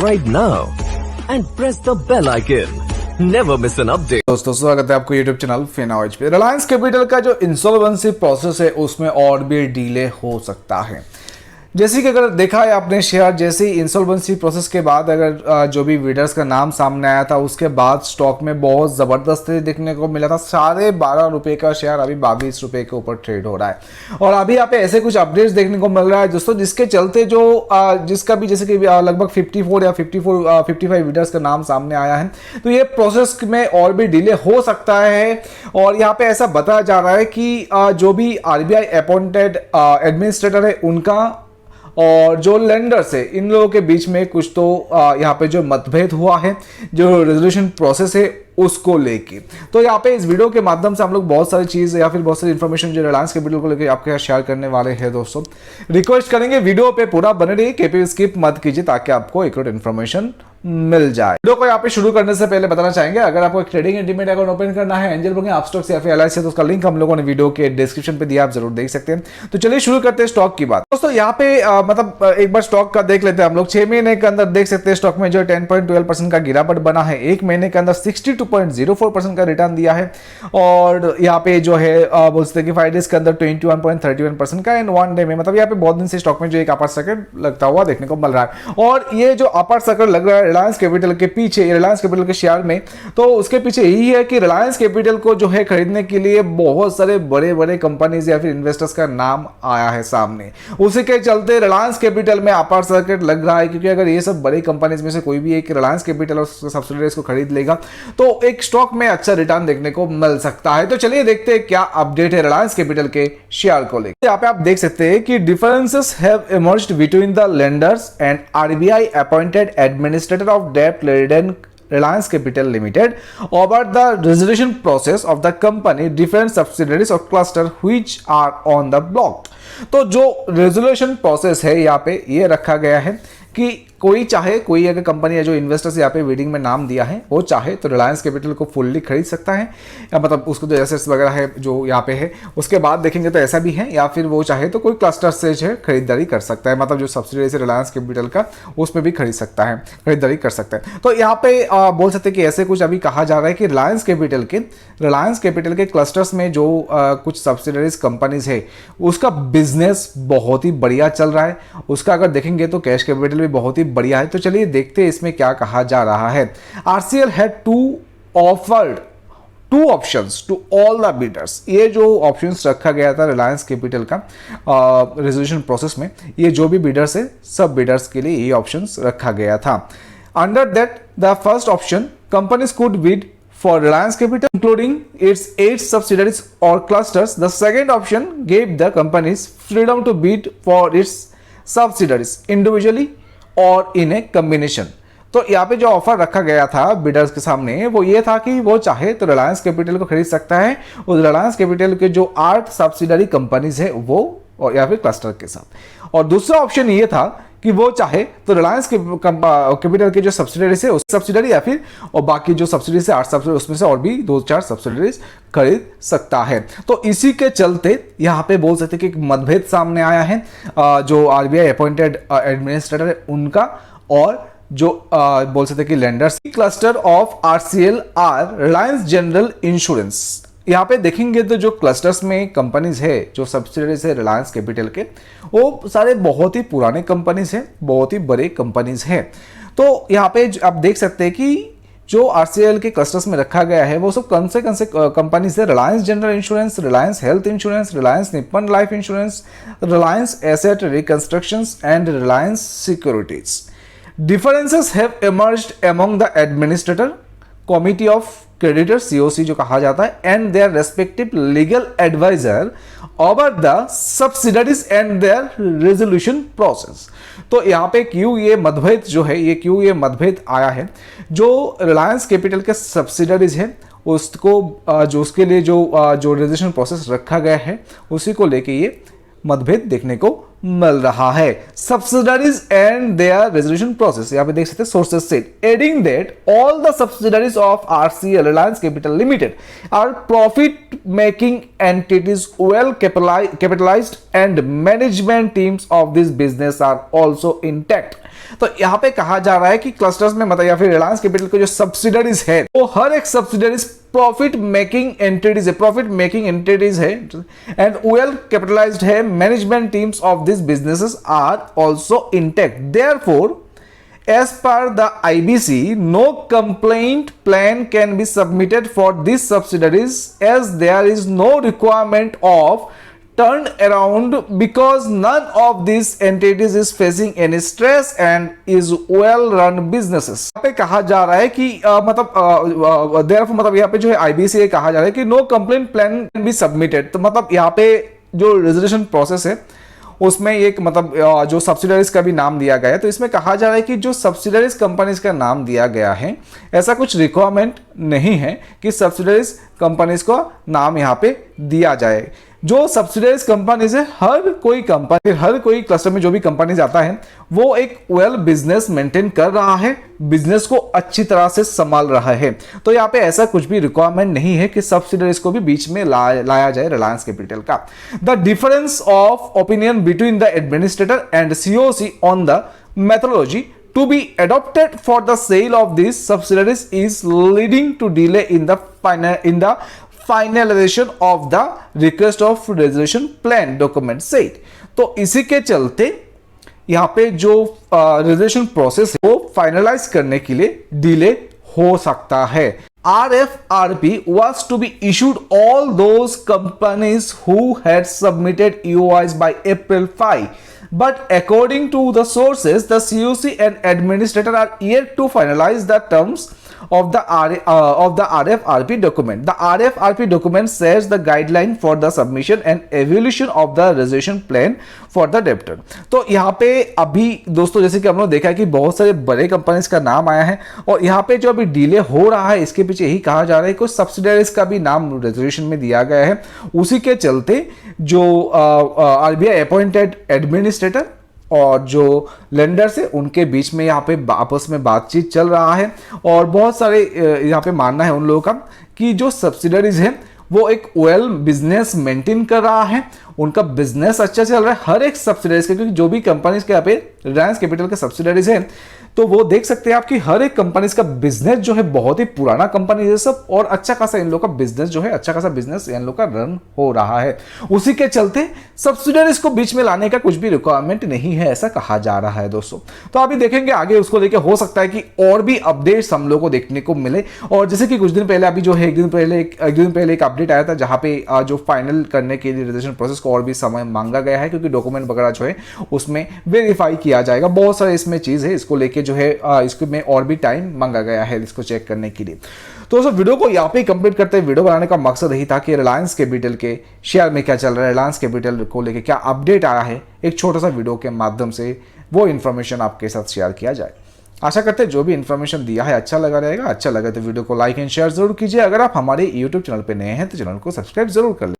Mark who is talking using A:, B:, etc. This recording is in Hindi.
A: Subscribe now and press the bell icon. Never miss an update.
B: दोस्तों स्वागत है आपको YouTube चैनल फिनॉलेज पे। रिलायंस कैपिटल का जो इंसॉल्वेंसी प्रोसेस है उसमें और भी डिले हो सकता है। जैसे कि अगर देखा है आपने शेयर, जैसे ही इंसॉल्वेंसी प्रोसेस के बाद अगर जो भी वीडर्स का नाम सामने आया था उसके बाद स्टॉक में बहुत ज़बरदस्त देखने को मिला था। 12.5 का शेयर अभी 22 रुपये के ऊपर ट्रेड हो रहा है और अभी यहाँ पे ऐसे कुछ अपडेट्स देखने को मिल रहा है दोस्तों, जिसके चलते जो जिसका भी जैसे कि लगभग 54 या 55 वीडर्स का नाम सामने आया है, तो ये प्रोसेस में और भी डिले हो सकता है। और यहाँ पे ऐसा बताया जा रहा है कि जो भी RBI अपॉइंटेड एडमिनिस्ट्रेटर है उनका और जो लेंडर्स है इन लोगों के बीच में कुछ तो यहाँ पे जो मतभेद हुआ है, जो रेजोल्यूशन प्रोसेस है उसको लेके। तो यहाँ पे इस वीडियो के माध्यम से हम लोग बहुत सारी चीज़ या फिर बहुत सारी इन्फॉर्मेशन जो रिलायंस कैपिटल को लेकर आपके साथ शेयर करने वाले हैं दोस्तों। रिक्वेस्ट करेंगे वीडियो पे पूरा बने रहिए, केपी स्किप मत कीजिए ताकि आपको एक्यूरेट इन्फॉर्मेशन मिल जाए। वीडियो को यहाँ पे शुरू करने से पहले बताना चाहेंगे, अगर आपको एक trading and demat account open करना है एंजल ब्रोकिंग, अपस्टॉक्स या फिर LIC, तो उसका लिंक हम लोगों ने वीडियो के डिस्क्रिप्शन पे दिया, आप जरूर देख सकते हैं। तो चलिए शुरू करते हैं स्टॉक की बात। दोस्तों यहाँ पे मतलब एक बार स्टॉक का देख लेते हैं हम लोग। 6 महीने के अंदर देख सकते हैं स्टॉक में जो 10.12% का गिरावट बना है, एक महीने के अंदर 62.04% का रिटर्न दिया है और यहाँ पे जो है बोल सकते हैं कि 5 डेज के अंदर 21.31% का, एंड 1 डे में मतलब यहाँ पे बहुत दिन से स्टॉक में जो एक अपर सर्किट लगता हुआ देखने को मिल रहा है। और ये जो अपर सर्किट लग रहा है रिलायंस कैपिटल के पीछे, रिलायंस कैपिटल के शेयर में, तो उसके पीछे यही है कि रिलायंस कैपिटल को जो है खरीदने के लिए बहुत सारे बड़े बड़े कंपनीज या फिर इन्वेस्टर्स का नाम आया है सामने। उसी के चलते रिलायंस कैपिटल में अपर सर्किट लग रहा है, क्योंकि अगर ये सब बड़ी कंपनीज में से कोई भी एक रिलायंस कैपिटल और सब्सिडियरीज को खरीद लेगा तो एक स्टॉक में अच्छा रिटर्न देखने को मिल सकता है। तो चलिए देखते हैं क्या अपडेट है रिलायंस कैपिटल के शेयर को लेकर। यहाँ पे आप देख सकते हैं कि differences have emerged between the lenders and RBI appointed administrator of डेब्ट Reliance Capital Limited over the resolution process of the company, different subsidiaries or cluster which are on the block। तो जो रेजोल्यूशन प्रोसेस है यहाँ पे ये रखा गया है कि कोई चाहे, कोई अगर कंपनी है जो इन्वेस्टर्स यहाँ पे वीडिंग में नाम दिया है वो चाहे तो रिलायंस कैपिटल को फुल्ली खरीद सकता है, या मतलब उसको जो एसेट्स वगैरह है जो यहाँ पे है उसके बाद देखेंगे तो ऐसा भी है, या फिर वो चाहे तो कोई क्लस्टर से जो है खरीदारी कर सकता है, मतलब जो सब्सिडरी से रिलायंस कैपिटल का उसमें भी खरीद सकता है, खरीदारी कर सकता है। तो यहाँ पे बोल सकते हैं कि ऐसे कुछ अभी कहा जा रहा है कि रिलायंस कैपिटल के क्लस्टर्स में जो कुछ सब्सिडरीज कंपनीज है उसका बिजनेस बहुत ही बढ़िया चल रहा है, उसका अगर देखेंगे तो कैश कैपिटल भी बहुत ही बढ़िया है। तो चलिए देखते हैं इसमें क्या कहा जा रहा है। RCL had offered 2 options to all the bidders। ये जो ऑप्शंस रखा गया था रिलायंस कैपिटल का रेजोल्यूशन प्रोसेस में, ये जो भी बिडर्स है सब बिडर्स के लिए ये ऑप्शंस रखा गया था। Under that the first option companies could bid for Reliance Capital including its 8 subsidiaries or clusters। The second option gave the companies freedom to bid for its subsidiaries individually or in a combination। तो यहाँ पे जो ऑफर रखा गया था बिडर्स के सामने वो ये था कि वो चाहे तो रिलायंस कैपिटल को खरीद सकता है, उस रिलायंस कैपिटल के जो 8 सब्सिडरी कंपनीज है वो और या फिर क्लस्टर के साथ। और दूसरा ऑप्शन ये था कि वो चाहे तो रिलायंस कैपिटल के जो सब्सिडरीज है उस सब्सिडरी या फिर और बाकी जो सब्सिडरी से 8 सब्सिडरी उसमें से और भी 2-4 सब्सिडरीज खरीद सकता है। तो इसी के चलते यहाँ पे बोल सकते हैं कि मतभेद सामने आया है जो RBI अपॉइंटेड एडमिनिस्ट्रेटर है उनका और जो बोल सकते हैं कि lenders. Cluster of RCL are Reliance General Insurance. यहाँ पे देखेंगे तो जो क्लस्टर्स में कंपनीज है जो सब्सिडरीज है रिलायंस कैपिटल के, वो सारे बहुत ही पुराने कंपनीज हैं, बहुत ही बड़े कंपनीज हैं। तो यहाँ पे आप देख सकते हैं कि जो RCL के क्लस्टर्स में रखा गया है वो सब कौन से कंपनीज है? Reliance General Insurance, Reliance Health Insurance, Reliance Nippon Life Insurance, Reliance Asset Reconstruction and Reliance Securities. Differences have emerged among the administrator committee of creditors COC जो कहा जाता है and their respective legal adviser over the subsidiaries and their resolution process. तो यहाँ पे क्यों ये मतभेद आया है? जो रिलायंस कैपिटल के सब्सिडरीज है उसको जो उसके लिए जो रेजोल्यूशन प्रोसेस रखा गया है उसी को लेके ये मतभेद देखने को मिल रहा है। Subsidiaries and their resolution process, यहाँ पे देख सकते हैं sources said adding that all the subsidiaries of RCL Reliance Capital Limited are profit making entities well capitalised and management teams of this business are also intact. तो यहाँ पे कहा जा रहा है कि क्लस्टर्स में मतलब या फिर रिलायंस कैपिटल के जो सब्सिडरीज है वो हर एक सब्सिडरीज प्रॉफिट मेकिंग एंटिटीज है एंड वेल कैपिटलाइज्ड है। Management teams of this businesses are also intact. Therefore as per the IBC, no complaint plan can be submitted for these subsidiaries as there is no requirement of turnaround because none of these entities is facing any stress and is well run businesses। यहाँ पे कहा जा रहा है कि therefore मतलब यहाँ पे जो है IBC कहा जा रहा है कि no complaint plan can be submitted। तो मतलब यहाँ पे जो रेजोल्यूशन प्रोसेस है उसमें एक मतलब जो सब्सिडरीज का भी नाम दिया गया है, तो इसमें कहा जा रहा है कि जो सब्सिडरीज कंपनीज का नाम दिया गया है ऐसा कुछ रिक्वायरमेंट नहीं है कि सब्सिडरीज कंपनीज को नाम यहाँ पे दिया जाए। जो सब्सिडरीज कंपनीज है हर कोई क्लस्टर में जो भी कंपनीज आता है वो एक वेल बिजनेस मेंटेन कर रहा है, बिजनेस को अच्छी तरह से संभाल रहा है। तो यहाँ पे ऐसा कुछ भी रिक्वायरमेंट नहीं है कि सब्सिडरीज को भी बीच में लाया जाए रिलायंस कैपिटल का। The difference of opinion between the administrator and COC on the methodology to be adopted for the sale of these subsidiaries is leading to delay in the finalization of the request of resolution plan document said। तो इसी के चलते यहाँ पे जो रेजोल्यूशन प्रोसेस है वो फाइनलाइज करने के लिए डिले हो सकता है। RFRP was to be issued all those companies who had submitted EOIs by April 5, but according to the sources, the COC and administrator are yet to finalize the terms of the RFRP document. The RFRP document sets the guideline for the submission and evaluation of the resolution plan for the debtor। तो यहाँ पे अभी दोस्तों जैसे कि हम लोग देखा है कि बहुत सारे बड़े कंपनीज का नाम आया है और यहाँ पे जो अभी डिले हो रहा है इसके पीछे यही कहा जा रहा है कि कुछ सब्सिडरीज का भी नाम रेजोल्यूशन में दिया गया है। उसी के चलते जो RBI अपॉइंटेड एडमिनिस्ट्रेटर और जो लेंडर्स है उनके बीच में यहाँ पे आपस में बातचीत चल रहा है और बहुत सारे यहाँ पे मानना है उन लोगों का कि जो सब्सिडरीज है वो एक वेल बिजनेस मेंटेन कर रहा है, उनका बिजनेस अच्छा चल रहा है हर एक सब्सिडरीज के, क्योंकि जो भी कंपनीज के यहाँ पे रिलायंस कैपिटल के सब्सिडरीज है तो वो देख सकते हैं आप कि हर एक कंपनीज का बिजनेस जो है बहुत ही पुराना कंपनी है सब और अच्छा खासा इन लोग का बिजनेस जो है अच्छा खासा बिजनेस इन लोग का रन हो रहा है। उसी के चलते सब्सिडरीज को बीच में लाने का कुछ भी रिक्वायरमेंट नहीं है ऐसा कहा जा रहा है दोस्तों। तो अभी देखेंगे आगे उसको लेकर हो सकता है कि और भी अपडेट्स हम लोग को देखने को मिले। और जैसे कि कुछ दिन पहले अभी जो है एक दिन पहले एक अपडेट आया था जहां पे जो फाइनल करने के लिए रजिस्ट्रेशन प्रोसेस को और भी समय मांगा गया है क्योंकि डॉक्यूमेंट वगैरह जो है उसमें वेरीफाई किया जाएगा। बहुत सारे इसमें चीज है, इसको लेके जो है इसको में और भी टाइम मांगा गया है इसको चेक करने के लिए। तो दोस्तों वीडियो को यहाँ पे कंप्लीट करते हैं। वीडियो बनाने का मकसद यही था कि रिलायंस कैपिटल के शेयर में क्या चल रहा है, रिलायंस कैपिटल को लेके क्या अपडेट आया है, एक छोटा सा वीडियो के माध्यम से वो इन्फॉर्मेशन आपके साथ शेयर किया जाए। आशा करते हैं जो भी इन्फॉर्मेशन दिया है अच्छा लगा रहेगा। अच्छा लगा तो वीडियो को लाइक एंड शेयर जरूर कीजिए। अगर आप हमारे यूट्यूब चैनल पर नए हैं तो चैनल को सब्सक्राइब जरूर कर लें।